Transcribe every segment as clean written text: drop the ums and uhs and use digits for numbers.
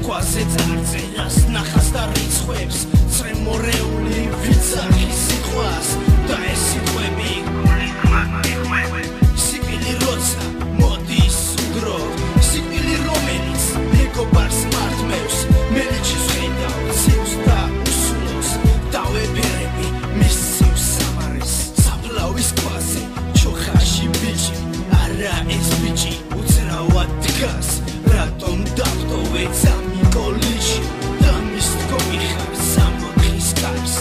ქვაზე წარწერას ნახას და რიცხვებს წრემორეული ვიცახის სიტყვას და ეს სიტყვები სიკვდილი როცა მოდის უდრო სიკვდილი რომელიც მეგობარს მართმევს მელეჩის ხედავ ცივს და უსულოს დავეფერები მის ცივს სამარეს საფლავის ქვაზე ჩოხაში ბიჭი არა ეს ბიჭი უცრავად დგას რატომ დავტოვე წამიკოლიში და მის თქომი ხარ სამოთხის კარს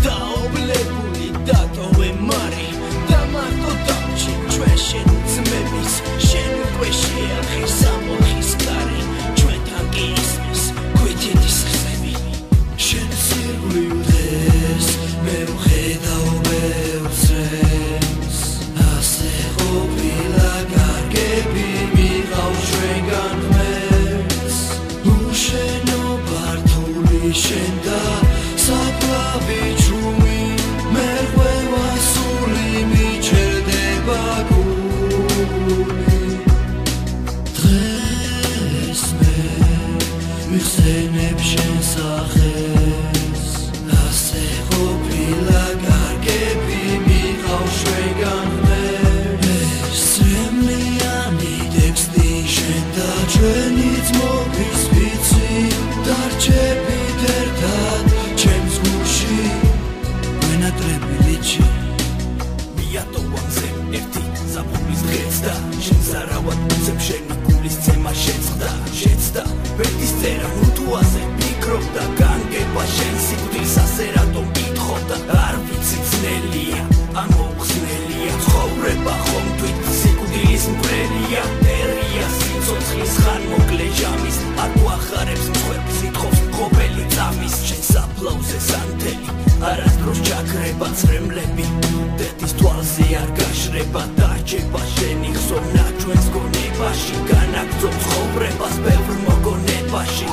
დაობლებული დატოვე მარი და მარტო დავჭი ჩვენ შენ ძმების შენ უკვე შეახე სამოთხის კარი ჩვენთან კი ისმის გვიჩეთის ხსები შენ სიყვდილეს მე ვხედავ ბევრს რემს ასე ყოფილა კარგები მიყავ ჩვენგან ღმერთს უშენო ბართული შენ და საფლავი ჩუმი მე ხვევა სული მიჩერდება გული დღეს მე ვიხსენებ შენ სახეს ასე ყოფილა კარგები მიყავ ჩვენგან ღმერთს სრემლიანი ტექსტი შენ და ჩვენი ძმობის ვიცი დარჩებით ერთად ჩემს გულში ვენატრები ლიჩი მიატოვანზე ერთი ზაფხულის დღეც და შენ ზარავად უცებ შენი გულის ცემა შეწყდა შეცდა ვერდის წერა რუთუაზე ფიქრობ და განგება შენ სიკვდილს ასე რატომ კითხობდა არ ვიცი ძნელია ან მოუხსნელია ცხოვრება ხომ თვით სიკვდილის მკვლელია მტერია სიცოცხლის ხან მოკლე ჟამის არ გვახარებს მსხვერპლს ითხოვს ყოფილი წამის შენ საფლავზე სანთელი არასდროს ჩაქრება წრემლები დედის თვალზე არ გაშრება დარჩება შენი ხსოვნა ჩვენს გონებაში განაგრძო ცხოვრებას ბევრ მოგონებაში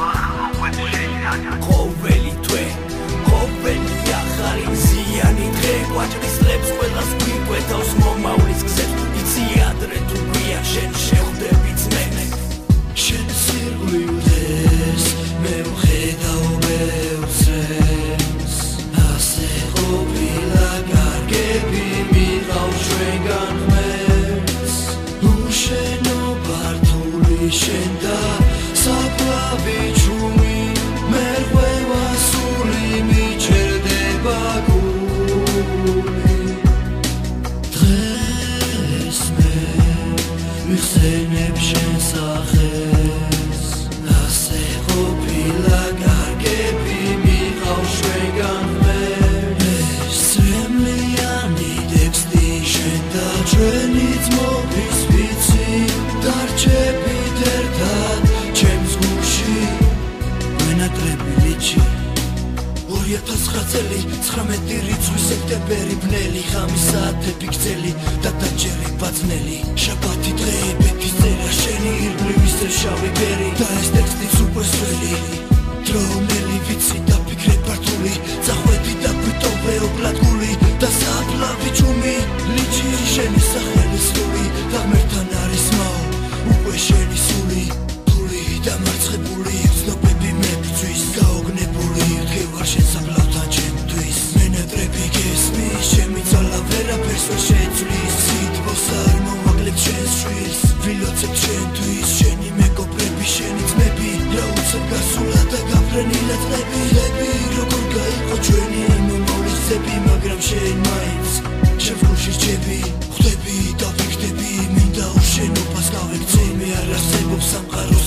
ყოველი თვე ყოველი ახალი მზიანი დღე გვაჭრის წლებს ყველას გვიკვეთავს მომავლის გზებს იცი ადრე თუ გვიან შენ შეხვდები ძმენე შენ სიყვდილეს მე ვხედავ ბევრს რემს ასე ყოფილა კარგები მიყავ ჩვენგან ღმერთს უშენო ბართული შენ და საფლავი ჩუმი მე ხვევა სული მიჩერდება გული დღეს მე ვიხსენებ შენ სახეს ასე ყოფილა კარგები მიყავ ჩვენგან ღმერთს სრემლიანი ტექსტი შენ და ჩვენი ძმობის ვიცი დარჩებით ერთად ჩემს გულში ვენატრები ლიჩი 2009 წელი 19 რიცხვი სექტემბერი ბნელი ღამის საათები გრძელი და დაჯერი ბაძნელი შაბათი დღეებეთის წერა შენი ირგვლივ ისე შავი ბერი და ეს ტექსტიც უკვე სველი დროუნელი ვიცი დაფიქრე ბართული წახვედი და ვიტოვე ოპლად გული და საფლავი ჩუმი ლიჩი შენი სახელი სული და ღმერთთან არის მაო უკვე შენი სული ფული და მარცხებული ცნობები მე ბძვის გაოგნებული ვარ შენ საფლავთან ჩემთვის მენატრები გესმის ჩემი ძალა ვერაფერს ვერ შეცვლის სიტყვას არ მოვაგლებ ჩვენს შვილს ვილოცებ ჩვენთვის შენი მეგობრები შენი ძმები რა უცებ გასულა და გაფრენილა წლები როგორ გაიყო ჩვენი მომავლის გზები მაგრამ შენ მაინც შენ გულში რჩები ხვდები და ვიქდები მინდა უშენობას გავექცე მე არ არსებობს სამყარო